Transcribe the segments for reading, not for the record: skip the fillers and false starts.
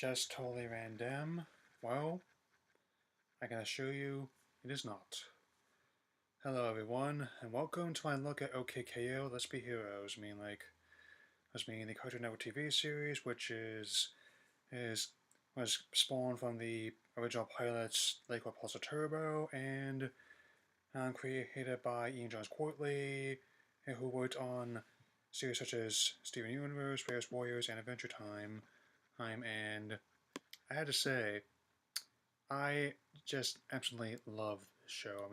just totally random? Well, I can assure you it is not. Hello everyone, and welcome to my look at OKKO Let's Be Heroes. The Cartoon Network TV series, which was spawned from the original pilots Lake Pulsar Turbo and created by Ian Johns Quartley, who worked on series such as Steven Universe, Various Warriors, and Adventure Time. And I had to say, I just absolutely love this show.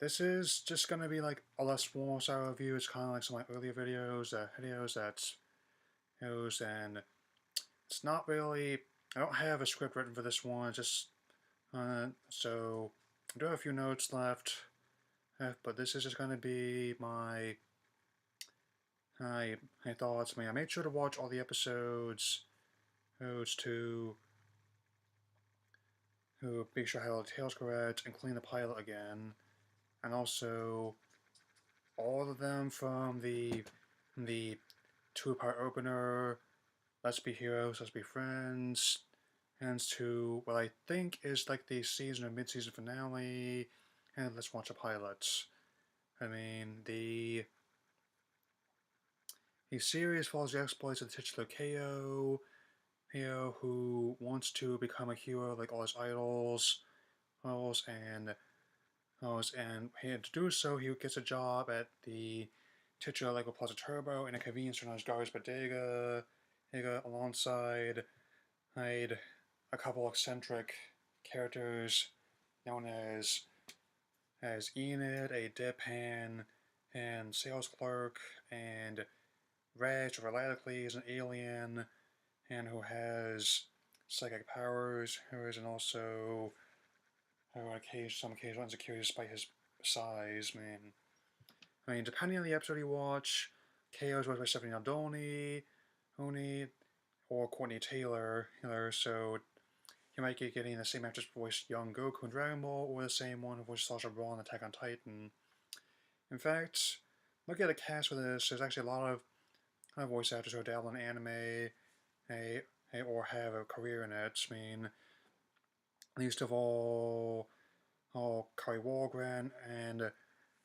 This is just gonna be like a less formal style review. It's kind of like some of my earlier videos that's news, and it's not really. I don't have a script written for this one. So I do have a few notes left, but this is just gonna be my thoughts. I made sure to watch all the episodes, those to who make sure I had all the details correct and clean the pilot again, and also all of them from the two-part opener, Let's Be Heroes, Let's Be Friends, and to what I think is like the season or mid-season finale, and Let's Watch the Pilots. The series follows the exploits of the titular KO, who wants to become a hero like all his idols, and to do so, he gets a job at the titular Lego Plaza Turbo in a convenience store known as Garbage Bodega, alongside a couple eccentric characters known as Enid, a deadpan and sales clerk, and Reg, or Radically, is an alien and who has psychic powers, and also some occasional insecurity despite his size. Depending on the episode you watch, KO is voiced by Stephanie Oni, or Courtney Taylor, so you might get getting the same actress who voiced young Goku in Dragon Ball, or the same one who voiced Sasha Braun in Attack on Titan. In fact, looking at the cast for this, there's actually a lot of voice actors who dabble in anime, or have a career in it. Least of all Kari Walgren, and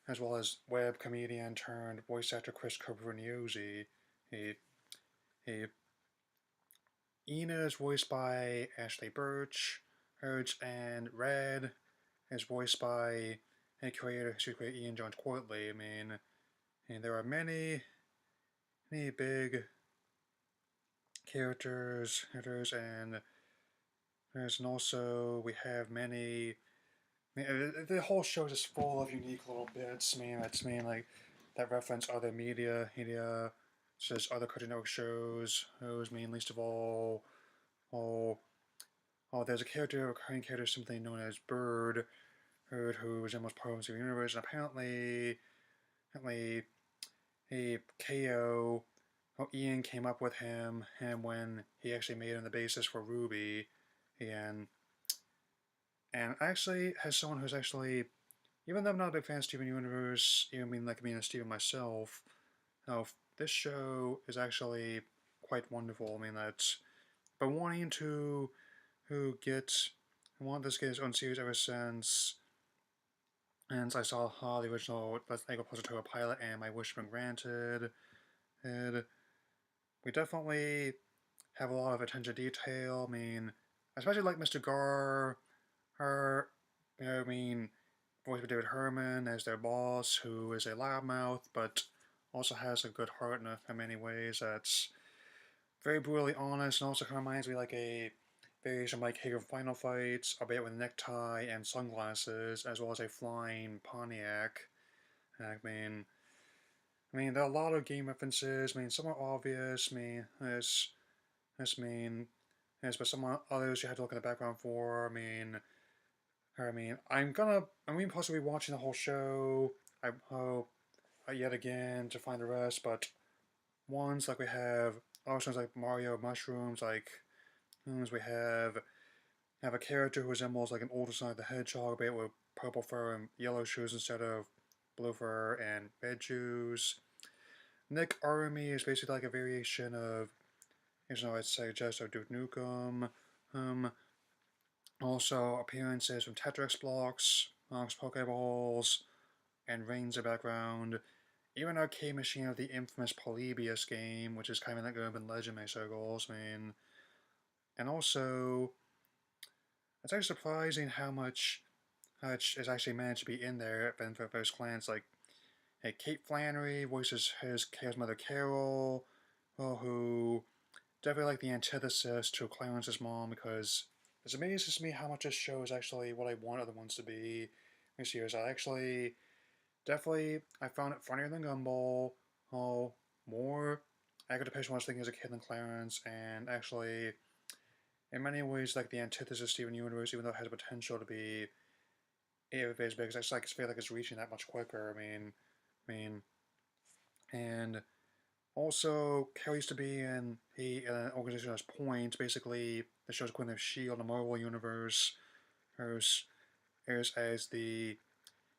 as well as web comedian turned voice actor Chris Cobrignozzi. He Ina is voiced by Ashley Birch, and Red is voiced by a creator who created Ian Johns Quartley. And there are many big characters, and also we have many. The whole show is just full of unique little bits. That reference other media, such as other Cartoon Network shows. Least of all, there's a recurring character, simply known as Bird, who resembles parts of the universe, and apparently, a KO. Ian came up with him, and when he actually made him the basis for Ruby, and actually has someone who's actually, even though I'm not a big fan of Steven Universe, a Steven myself, this show is actually quite wonderful. That's been wanting to want this to get his own series ever since I saw how the original Lego Puzzle Turbo pilot, and my wish has been granted. And we definitely have a lot of attention to detail. I especially like Mr. Gar, voiced by David Herman as their boss, who is a loudmouth, but also has a good heart in many ways. That's very brutally honest, and also kind of reminds me like a variation of Mike Hager Final Fights, albeit with a necktie and sunglasses, as well as a flying Pontiac. There are a lot of game references. Some are obvious. But some others you have to look in the background for. I'm possibly watching the whole show. I hope yet again to find the rest, but ones like we have options like Mario Mushrooms, we have a character who resembles like an older Sonic the Hedgehog, but with purple fur and yellow shoes instead of blue fur and red shoes. Nick Army is basically like a variation of There's no I'd suggest of Duke Nukem. Um, Also appearances from Tetris blocks, Monk's Pokeballs, and Rings in the background. Even Arcade Machine of the infamous Polybius game, which is kind of like urban legend in my circles, I mean. And also, it's actually surprising how much is actually managed to be in there for those clans. Like, hey, Kate Flannery voices his mother Carol, well, who definitely like the antithesis to Clarence's mom, because it amazes me how much this show is actually what I want other ones to be. This year's I actually definitely I found it funnier than Gumball. Oh, more I got to picture what I was thinking as a kid than Clarence, and actually in many ways like the antithesis of Steven Universe, even though it has the potential to be as big, I just like feel like it's reaching that much quicker. I mean, and also, Carol used to be in an organization as Point, basically the show's Queen of S.H.I.E.L.D. in the Marvel Universe, hers airs as the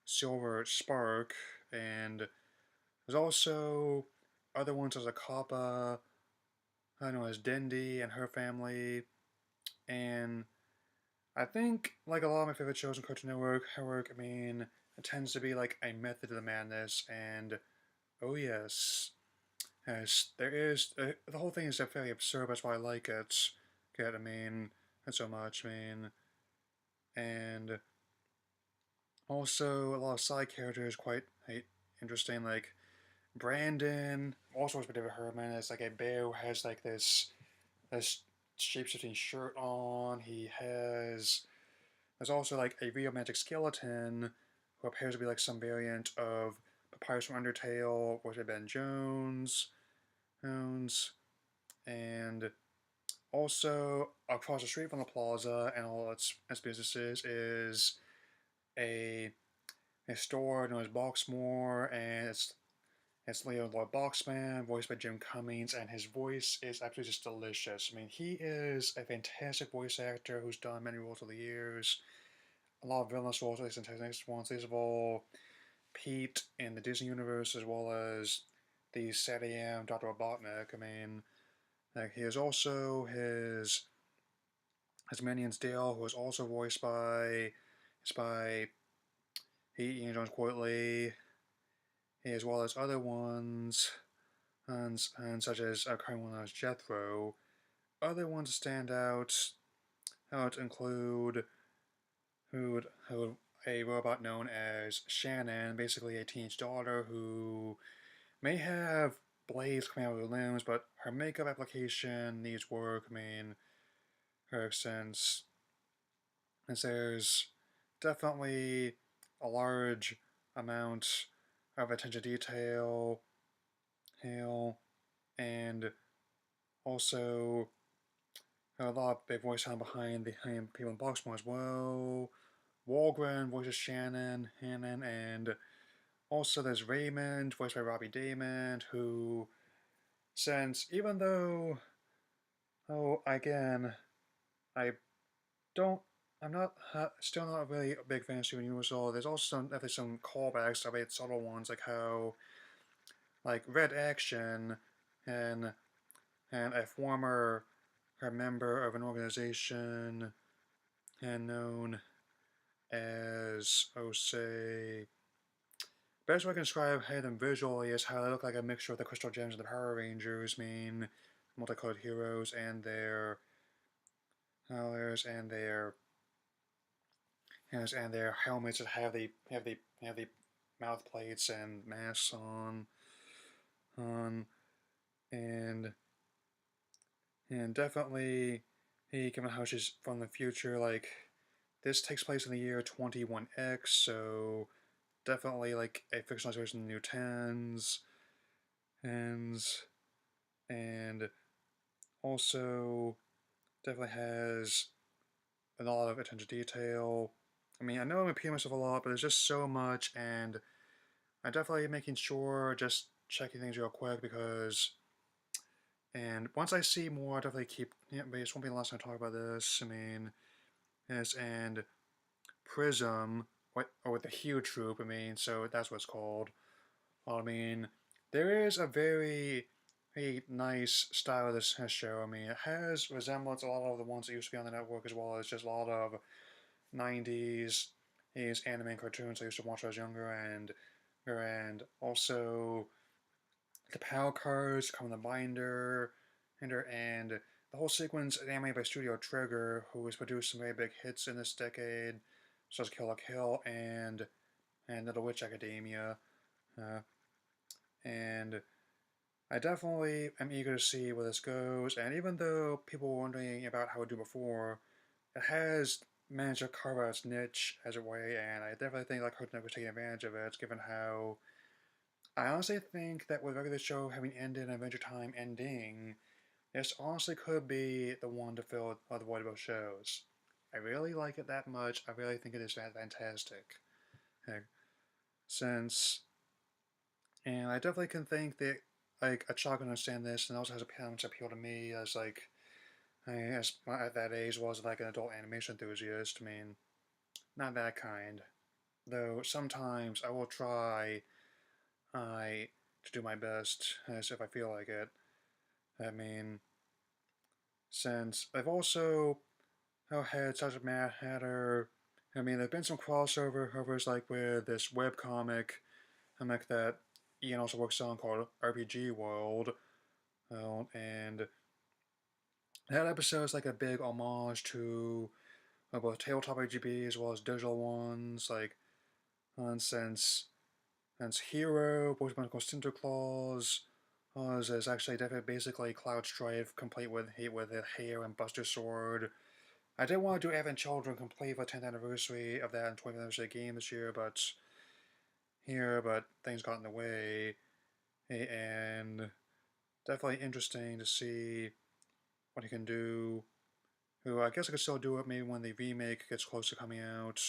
Silver Spark, and there's also other ones as a Kappa, I don't know, as Dendi and her family, and I think, like a lot of my favorite shows on Cartoon Network, I mean, it tends to be like a method to the madness, and oh yes, as there is the whole thing is fairly absurd. That's why I like it. Get I mean, not so much. I mean, and also a lot of side characters quite interesting. Like Brandon, also with David Herman, is like a bear who has like this shape-shifting shirt on. There's also like a real magic skeleton who appears to be like some variant of Papyrus from Undertale, with Ben Jones, and also across the street from the plaza and all its businesses is a a store known as Boxmore, and it's Leo Lord Boxman, voiced by Jim Cummings, and his voice is absolutely just delicious. I mean, he is a fantastic voice actor who's done many roles over the years. A lot of villainous roles, at least in his next ones. These of all Pete in the Disney universe, as well as the Saturday AM Dr. Robotnik. I mean, like, he is also his minion's Dale, who is also voiced by Ian Jones Quartley, as well as other ones, and such as current one as Jethro. Other ones that stand out include who a robot known as Shannon, basically a teenage daughter who may have blades coming out of her limbs, but her makeup application needs work. I mean, her since there's definitely a large amount of attention to detail, and also a lot of big voice talent behind the people in Boxmore as well. Walgren voices Hannon, and also there's Raymond, voiced by Robbie Damon, who, since even though, again, I don't. I'm not still not really a big fan of Steven Universal. There's also definitely some callbacks, albeit subtle ones, like how like Red Action and a former member of an organization and known as say best way I can describe them visually is how they look like a mixture of the Crystal Gems and the Power Rangers, mean multicolored heroes and their colors and their helmets that have the mouth plates and masks on and definitely given how she's from the future, like this takes place in the year 21X, so definitely like a fictionalized version of the New Tens, and and also definitely has a lot of attention to detail. I mean, I know I'm repeating myself a lot, but there's just so much, and I'm definitely making sure, just checking things real quick because, and once I see more, I'll definitely keep, but this won't be the last time I talk about this. I mean, yes, and Prism, or with the Hue Troop, I mean, so that's what it's called. I mean, there is a very a nice style of this show. I mean, it has resemblance a lot of the ones that used to be on the network, as well as just a lot of 90s anime and cartoons I used to watch when I was younger, and also the Power Cards come in the and the whole sequence is animated by Studio Trigger, who has produced some very big hits in this decade, such as Kill la Kill and Little Witch Academia. Uh, and I definitely am eager to see where this goes, and even though people were wondering about how it would do before, it has managed to carve out its niche as a way, and I definitely think like Cartoon Network was taking advantage of it, given how I honestly think that with regular show having ended and Adventure Time ending, this honestly could be the one to fill the void of both shows. I really like it that much. I really think it is fantastic. Like, since, and I definitely can think that like a child can understand this, and also has a much appeal to me as like as at that age was like an adult animation enthusiast. I mean, not that kind. Though sometimes I will try I to do my best as if I feel like it. I mean, since I've also had such a Mad Hatter. I mean, there've been some crossovers like with this webcomic comic that Ian also works on called RPG World, and that episode is like a big homage to both tabletop RGB as well as digital ones, like since Hero, Pokemon called Sinterklaas, is actually basically Cloud Strife complete with a hair and Buster Sword. I did want to do Advent Children complete for the 10th anniversary of that and 20th anniversary game this year, but things got in the way, and definitely interesting to see what he can do. Who I guess I could still do it maybe when the remake gets close to coming out,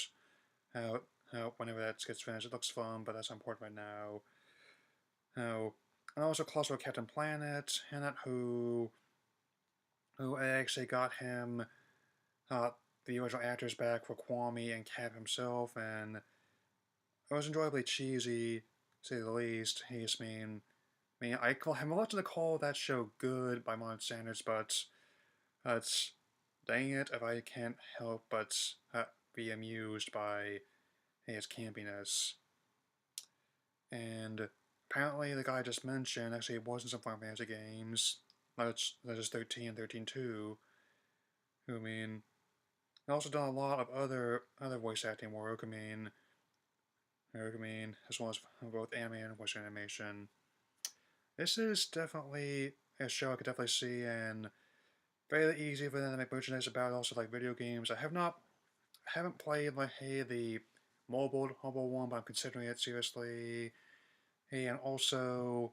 whenever that gets finished. It looks fun, but that's not important right now. How and also Colossal Captain Planet, and that who actually got him uh, the original actors back for Kwame and Cap himself, and it was enjoyably cheesy, to say the least. I'm reluctant to call that show good by modern standards, but it's dang it if I can't help but be amused by his campiness. And apparently, the guy I just mentioned actually was in some Final Fantasy games. That is 13 and 13 2. Who I mean, I've also done a lot of other voice acting work. As well as both anime and voice animation. This is definitely a show I could definitely see, and very easy for them to make merchandise about. Also, like video games, I haven't played like the mobile one, but I'm considering it seriously. Hey, and also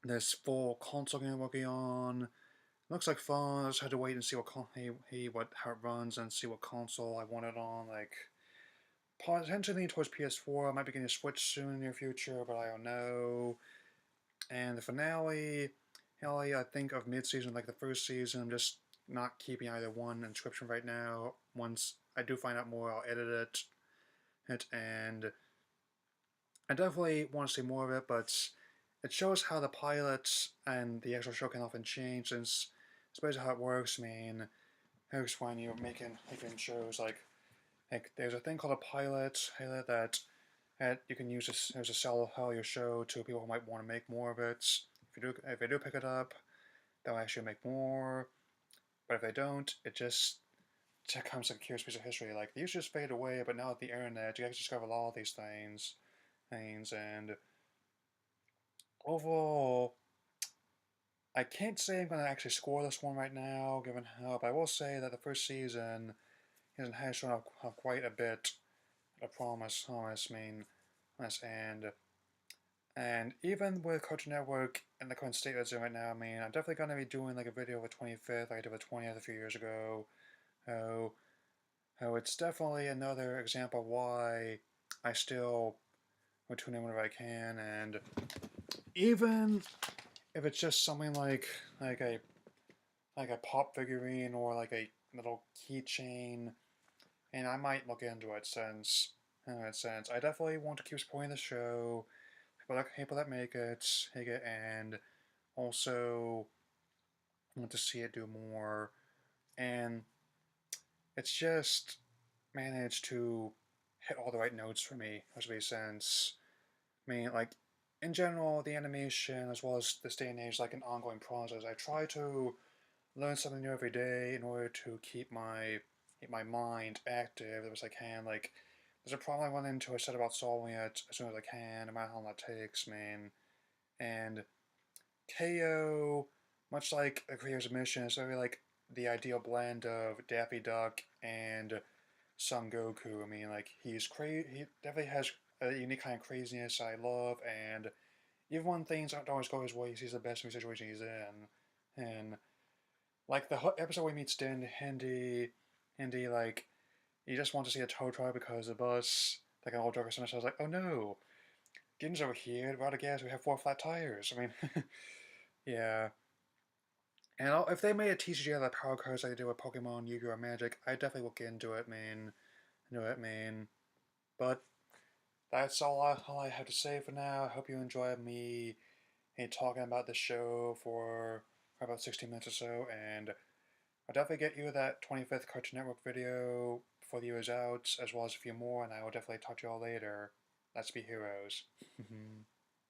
this full console game I'm working on. Looks like fun. I just had to wait and see how it runs and see what console I want it on. Like potentially towards PS4. I might be getting a Switch soon in the near future, but I don't know. And the finale, I think of mid-season, like the first season. I'm just not keeping either one inscription right now. Once I do find out more, I'll edit and I definitely want to see more of it. But it shows how the pilots and the actual show can often change, since it's basically how it works. I mean, works when you're making shows like there's a thing called a pilot that you can use as a sell your show to people who might want to make more of it. If they do pick it up, they'll actually make more. But if they don't, it just becomes like a curious piece of history. Like these just fade away, but now with the internet, you actually discover all these things, and overall, I can't say I'm gonna actually score this one right now, given how. But I will say that the first season has shown up quite a bit of promise. I mean, and even with Cartoon Network in the current state it's in right now, I mean, I'm definitely going to be doing like a video of the 25th, like I did the 20th a few years ago. How, how it's definitely another example of why I still will tune in whenever I can, and even if it's just something like a like a pop figurine or like a little keychain, and I might look into it since I definitely want to keep supporting the show, people that make it, and Also, I want to see it do more, and it's just managed to hit all the right notes for me, especially since, I mean, like, in general, the animation, as well as this day and age, like an ongoing process. I try to learn something new every day in order to keep my mind active as I can. Like, there's a problem I run into, I set about solving it as soon as I can, no matter how long that takes, man. And KO, much like a creator's mission, is very like the ideal blend of Daffy Duck and Son Goku. I mean, like he definitely has a unique kind of craziness I love, and even when things don't always go his way, he's the best in the situation he's in. And like the episode where he meets Din, Hindi, like he just wants to see a tow truck because the bus, like an old truck or something. So I was like, oh no, Gin's over here. We're out of gas. We have 4 flat tires. I mean, yeah. And if they made a TCG out of the power cards like they do with Pokemon, Yu-Gi-Oh! Or Magic, I definitely look into it, man. Into it, man. But that's all I have to say for now. I hope you enjoyed me talking about the show for about 16 minutes or so, and I'll definitely get you that 25th Cartoon Network video before the year is out, as well as a few more, and I will definitely talk to you all later. Let's be heroes.